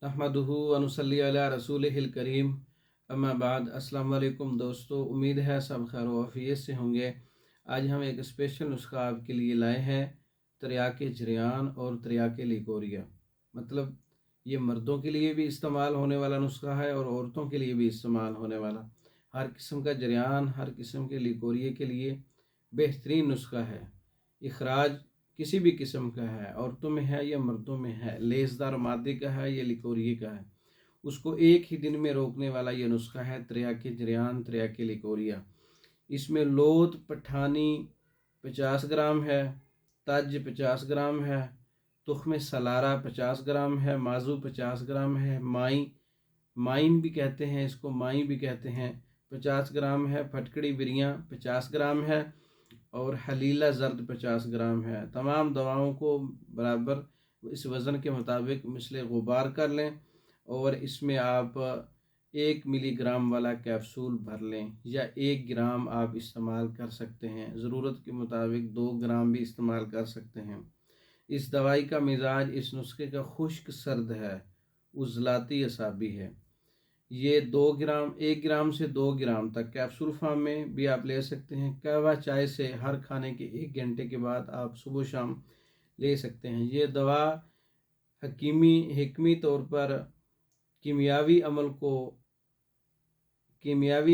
नहमदुहु व नुसल्ली अला रसूलिहिल करीम, अम्मा बाद। अस्सलाम वालेकुम दोस्तों, उम्मीद है सब खैर व आफियत से होंगे। आज हम एक स्पेशल नुस्खा आपके लिए लाए हैं, त्रियाके जरियान और त्रियाके लिकोरिया। मतलब ये मर्दों के लिए भी इस्तेमाल होने वाला नुस्खा है और औरतों के लिए भी इस्तेमाल होने वाला। हर किस्म का जरियान, हर किस्म के लिकोरिए के लिए बेहतरीन नुस्खा है। इखराज किसी भी किस्म का है, औरतों में है या मर्दों में है, लेसदार मादे का है या लिकोरिए का है, उसको एक ही दिन में रोकने वाला ये नुस्खा है त्रियाके जरियान त्रियाके लिकोरिया। इसमें लोत पठानी 50 ग्राम है, तज 50 ग्राम है, तुख्म सलारा 50 ग्राम है, माजू 50 ग्राम है, माइन भी कहते हैं इसको, माई भी कहते हैं, 50 ग्राम है, फटकड़ी बिरियाँ 50 ग्राम है और हलीला ज़र्द 50 ग्राम है। तमाम दवाओं को बराबर इस वज़न के मुताबिक मिसले गुबार कर लें और इसमें आप 1 मिलीग्राम वाला कैप्सूल भर लें या 1 ग्राम आप इस्तेमाल कर सकते हैं। ज़रूरत के मुताबिक 2 ग्राम भी इस्तेमाल कर सकते हैं। इस दवाई का मिजाज इस नुस्खे का खुश्क सर्द है, उज़लाती असाबी है। ये 2 ग्राम, 1 ग्राम से 2 ग्राम तक कैप्सूल फॉर्म में भी आप ले सकते हैं। कहवा चाय से हर खाने के 1 घंटे के बाद आप सुबह शाम ले सकते हैं। ये दवा हकीमी तौर पर कीमियावी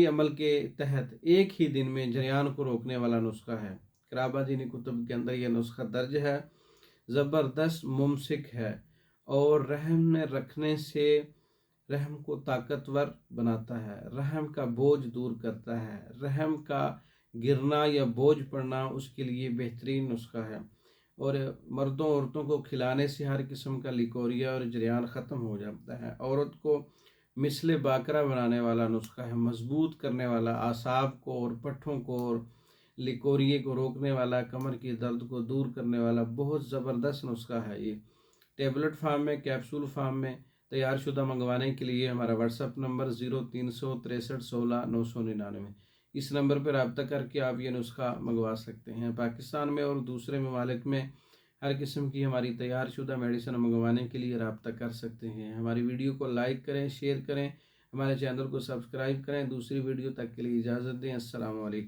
अमल के तहत एक ही दिन में जरियान को रोकने वाला नुस्खा है। कराबा दीनी कुतुब के अंदर यह नुस्खा दर्ज है। ज़बरदस्त मुमसिक है और रहम में रखने से रहम को ताकतवर बनाता है, रहम का बोझ दूर करता है, रहम का गिरना या बोझ पड़ना उसके लिए बेहतरीन नुस्खा है। और मर्दों औरतों को खिलाने से हर किस्म का लिकोरिया और जरियान ख़त्म हो जाता है। औरत को मिसले बाकरा बनाने वाला नुस्खा है, मजबूत करने वाला, आसाब को और पट्ठों को और लिकोरिए को रोकने वाला, कमर की दर्द को दूर करने वाला बहुत ज़बरदस्त नुस्खा है। ये टेबलेट फार्म में, कैप्सूल फार्म में तैयार शुदा मंगवाने के लिए हमारा व्हाट्सअप नंबर 036316 999। इस नंबर पर रब्ता करके आप ये नुस्खा मंगवा सकते हैं। पाकिस्तान में और दूसरे ममालिक में हर किस्म की हमारी तैयार शुदा मेडिसिन मंगवाने के लिए रब्ता कर सकते हैं। हमारी वीडियो को लाइक करें, शेयर करें, हमारे चैनल को सब्सक्राइब करें। दूसरी वीडियो तक के लिए इजाज़त दें। अस्सलाम वालेकुम।